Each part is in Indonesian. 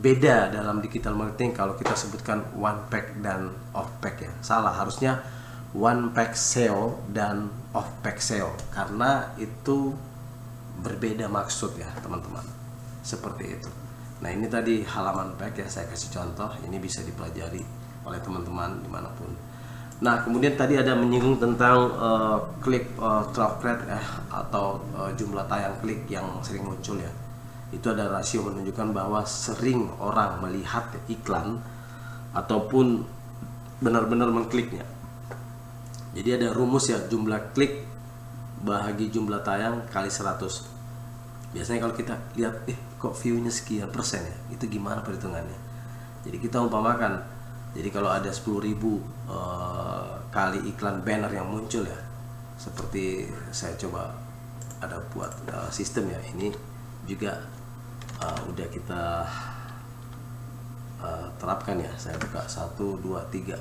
beda dalam digital marketing kalau kita sebutkan one pack dan off pack ya. Salah, harusnya one pack SEO dan off pack SEO, karena itu berbeda maksud ya teman-teman. Seperti itu. Nah ini tadi halaman pack ya, saya kasih contoh, ini bisa dipelajari oleh teman-teman dimanapun. Nah kemudian tadi ada menyinggung tentang klik drop rate atau jumlah tayang klik yang sering muncul ya. Itu ada rasio menunjukkan bahwa sering orang melihat iklan ataupun benar-benar mengkliknya. Jadi ada rumus ya, jumlah klik bahagi jumlah tayang kali 100. Biasanya kalau kita lihat kok view-nya sekian persen ya, itu gimana perhitungannya. Jadi kita umpamakan, jadi kalau ada 10.000 kali iklan banner yang muncul ya, seperti saya coba ada buat sistem ya, ini juga udah kita terapkan ya. Saya buka 1, 2, 3.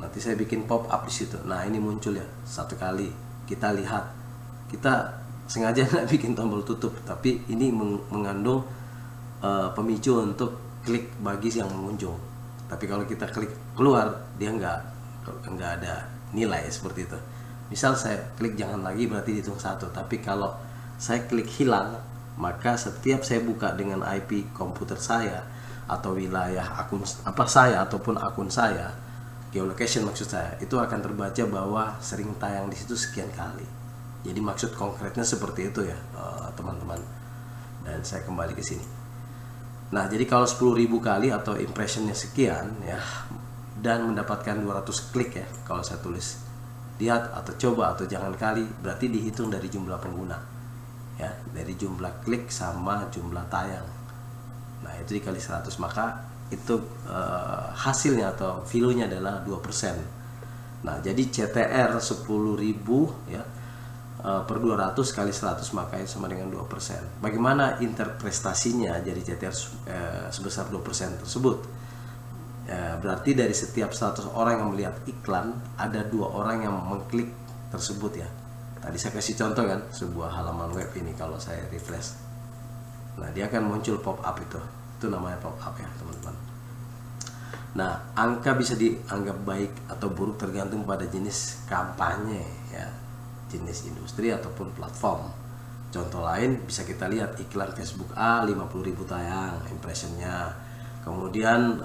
Nanti saya bikin pop up di situ. Nah ini muncul ya satu kali. Kita lihat, kita sengaja nggak bikin tombol tutup, tapi ini mengandung pemicu untuk klik bagi yang mengunjung. Tapi kalau kita klik keluar, dia nggak ada nilai seperti itu. Misal saya klik jangan lagi, berarti dihitung 1. Tapi kalau saya klik hilang, maka setiap saya buka dengan IP komputer saya atau wilayah akun saya ataupun akun saya, geolocation maksud saya, itu akan terbaca bahwa sering tayang di situ sekian kali. Jadi maksud konkretnya seperti itu ya teman-teman. Dan saya kembali ke sini. Nah jadi kalau 10.000 kali atau impressionnya sekian ya, dan mendapatkan 200 klik ya, kalau saya tulis lihat atau coba atau jangan kali, berarti dihitung dari jumlah pengguna ya, dari jumlah klik sama jumlah tayang. Nah itu dikali 100, maka itu hasilnya atau value-nya adalah 2%. Nah jadi CTR 10.000 ya per 200 kali 100, maka itu sama dengan 2%. Bagaimana interpretasinya jadi CTR sebesar 2% tersebut? Berarti dari setiap 100 orang yang melihat iklan, ada 2 orang yang mengklik tersebut ya. Tadi saya kasih contoh kan, sebuah halaman web ini kalau saya refresh. Nah dia akan muncul pop up itu namanya pop up ya teman-teman. Nah angka bisa dianggap baik atau buruk tergantung pada jenis kampanye ya, jenis industri ataupun platform. Contoh lain bisa kita lihat iklan Facebook A 50.000 tayang impressionnya, kemudian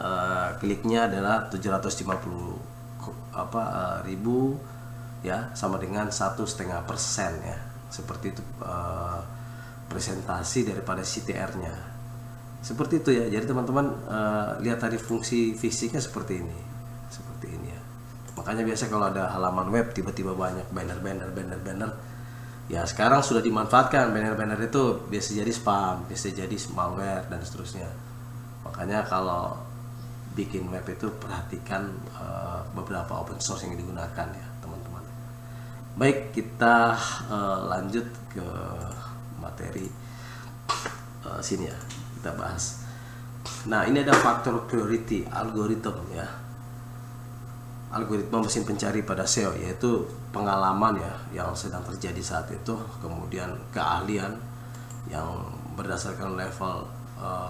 kliknya adalah 750.000 ya, sama dengan 1,5% ya, seperti itu presentasi daripada CTR-nya. Seperti itu ya. Jadi teman-teman lihat tadi fungsi fisiknya seperti ini ya. Makanya biasa kalau ada halaman web tiba-tiba banyak banner ya, sekarang sudah dimanfaatkan banner itu, biasa jadi spam, biasa jadi malware dan seterusnya. Makanya kalau bikin web itu perhatikan beberapa open source yang digunakan ya teman-teman. Baik, kita lanjut ke materi sini ya, kita bahas. Nah ini ada faktor priority algorithm ya, algoritma mesin pencari pada SEO, yaitu pengalaman ya yang sedang terjadi saat itu, kemudian keahlian yang berdasarkan level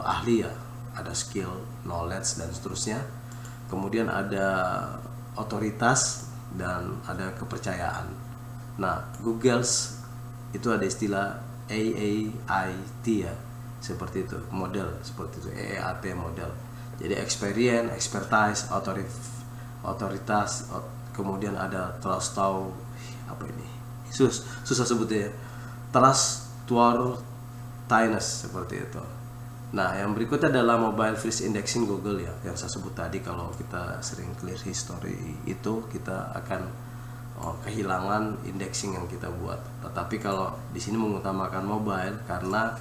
ahli ya, ada skill, knowledge dan seterusnya, kemudian ada otoritas dan ada kepercayaan. Nah Google's itu ada istilah AAIT ya, seperti itu, model seperti itu, AAT model. Jadi experience, expertise, otoritas, kemudian ada trust, susah sebutnya ya, trustworthiness seperti itu. Nah yang berikutnya adalah mobile first indexing Google ya, yang saya sebut tadi. Kalau kita sering clear history itu, kita akan kehilangan indexing yang kita buat. Tetapi kalau di sini mengutamakan mobile karena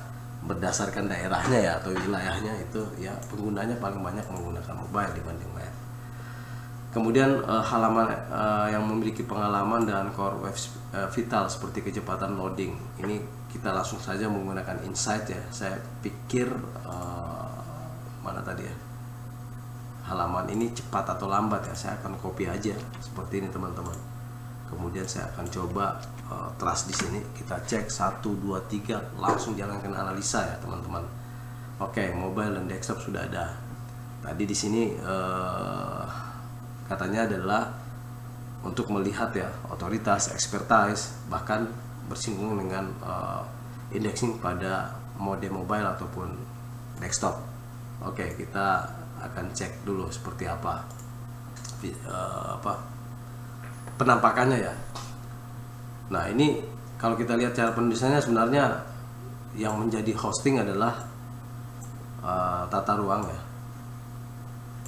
berdasarkan daerahnya ya atau wilayahnya, itu ya penggunanya paling banyak menggunakan mobile dibanding web. Kemudian halaman yang memiliki pengalaman dan core web vital seperti kecepatan loading. Ini kita langsung saja menggunakan insight ya. Saya pikir mana tadi ya, halaman ini cepat atau lambat ya, saya akan copy aja seperti ini teman-teman. Kemudian saya akan coba trust di sini, kita cek 1, 2, 3, langsung jalankan analisa ya teman-teman. Oke, mobile dan desktop sudah ada. Tadi di sini katanya adalah untuk melihat ya otoritas, expertise, bahkan bersinggungan dengan indexing pada mode mobile ataupun desktop. Oke, kita akan cek dulu seperti apa penampakannya ya. Nah, ini kalau kita lihat cara penulisannya, sebenarnya yang menjadi hosting adalah tata ruang ya.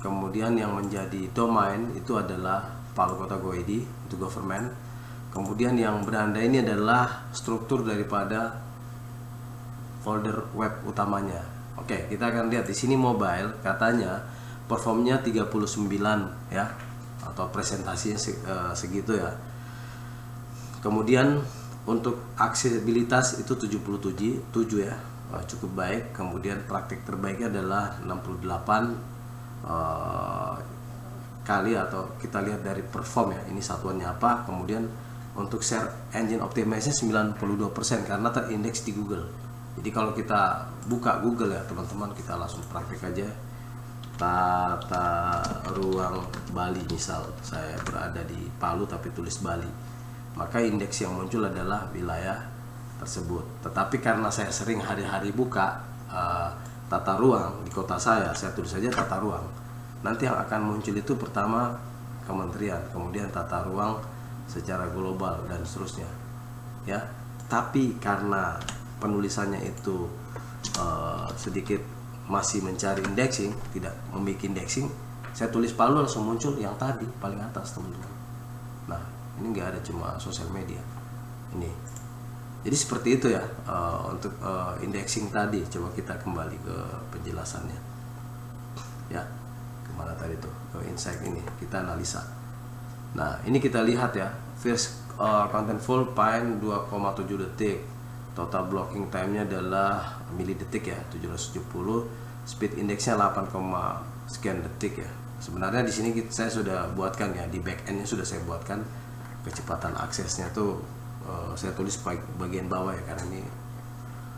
Kemudian yang menjadi domain itu adalah Palu Kota Go ID, itu government. Kemudian yang beranda ini adalah struktur daripada folder web utamanya. Oke, kita akan lihat di sini mobile, katanya performnya 39 ya, atau presentasinya segitu ya. Kemudian untuk aksesibilitas itu 77 ya, cukup baik. Kemudian praktik terbaiknya adalah 68 kali, atau kita lihat dari perform ya, ini satuannya apa. Kemudian untuk share engine optimization 92% karena terindeks di Google. Jadi kalau kita buka Google ya teman-teman, kita langsung praktik aja tata ruang Bali, misal saya berada di Palu tapi tulis Bali, maka indeks yang muncul adalah wilayah tersebut. Tetapi karena saya sering hari-hari buka tata ruang di kota saya tulis saja tata ruang. Nanti yang akan muncul itu pertama kementerian, kemudian tata ruang secara global dan seterusnya ya. Tapi karena penulisannya itu sedikit masih mencari indexing, tidak membuat indexing, saya tulis Palu langsung muncul yang tadi paling atas teman-teman. Nah, ini nggak ada, cuma sosial media ini. Jadi seperti itu ya untuk indexing tadi. Coba kita kembali ke penjelasannya ya. Kemana tadi tuh? Ke insight ini, kita analisa. Nah, ini kita lihat ya, first contentful pine 2,7 detik, total blocking time-nya adalah milidetik ya, 770, speed indexnya 8, sekian detik ya. Sebenarnya di sini saya sudah buatkan ya, di back end-nya sudah saya buatkan kecepatan aksesnya tuh saya tulis bagian bawah ya, karena ini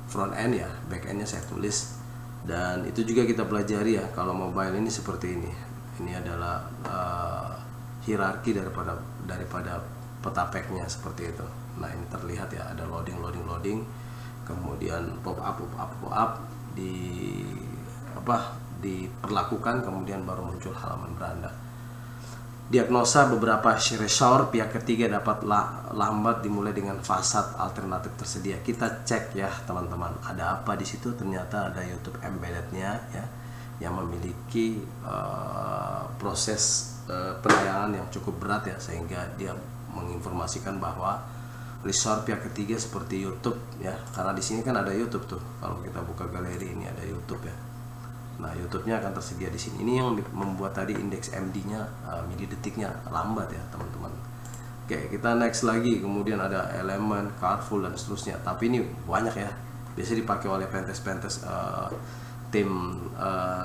front end ya, back end-nya saya tulis. Dan itu juga kita pelajari ya, kalau mobile ini seperti ini. Ini adalah hierarki daripada peta pack-nya seperti itu. Nah, ini terlihat ya, ada loading, kemudian pop up diperlakukan, kemudian baru muncul halaman beranda. Diagnosa beberapa shower pihak ketiga dapat lambat dimulai dengan fasad alternatif tersedia. Kita cek ya teman-teman, ada apa di situ? Ternyata ada YouTube embedded-nya ya, yang memiliki proses penayangan yang cukup berat ya, sehingga dia menginformasikan bahwa resource pihak ketiga seperti YouTube ya, karena di sini kan ada YouTube tuh. Kalau kita buka galeri ini ada YouTube ya. Nah, YouTube-nya akan tersedia di sini. Ini yang membuat tadi indeks MD-nya milidetiknya lambat ya teman-teman. Oke, kita next lagi. Kemudian ada elemen, cardful dan seterusnya. Tapi ini banyak ya. Biasanya dipakai oleh pentest tim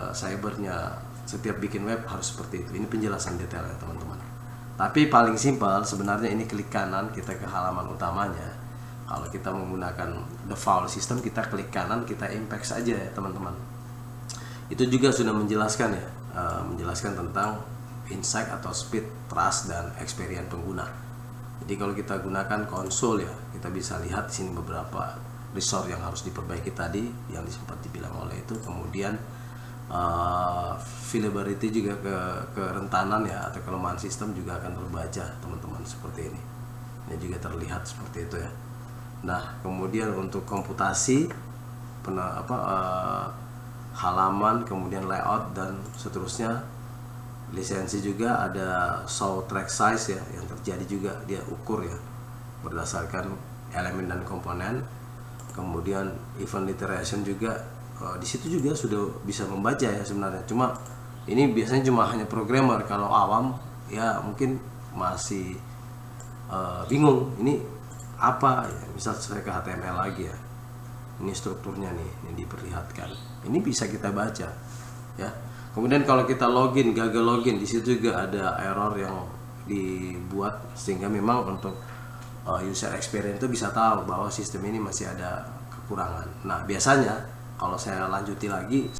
cybernya. Setiap bikin web harus seperti itu. Ini penjelasan detailnya teman-teman. Tapi paling simpel sebenarnya, ini klik kanan kita ke halaman utamanya. Kalau kita menggunakan default system, kita klik kanan, kita impact saja ya teman-teman. Itu juga sudah menjelaskan ya, menjelaskan tentang insight atau speed, trust, dan experience pengguna. Jadi kalau kita gunakan konsol ya, kita bisa lihat di sini beberapa resource yang harus diperbaiki tadi, yang sempat dibilang oleh itu. Kemudian availability juga, kerentanan ya atau kelemahan sistem juga akan terbaca teman-teman seperti ini. Ini juga terlihat seperti itu ya. Nah, kemudian untuk komputasi halaman, kemudian layout dan seterusnya, lisensi juga ada show track size ya, yang terjadi juga dia ukur ya berdasarkan elemen dan komponen. Kemudian event iteration juga di situ juga sudah bisa membaca ya sebenarnya. Cuma ini biasanya cuma hanya programmer, kalau awam ya mungkin masih bingung ini apa ya. Misal saya ke HTML lagi ya, ini strukturnya nih yang diperlihatkan, ini bisa kita baca ya. Kemudian kalau kita login, gagal login, di situ juga ada error yang dibuat sehingga memang untuk user experience itu bisa tahu bahwa sistem ini masih ada kekurangan. Nah, biasanya kalau saya lanjuti lagi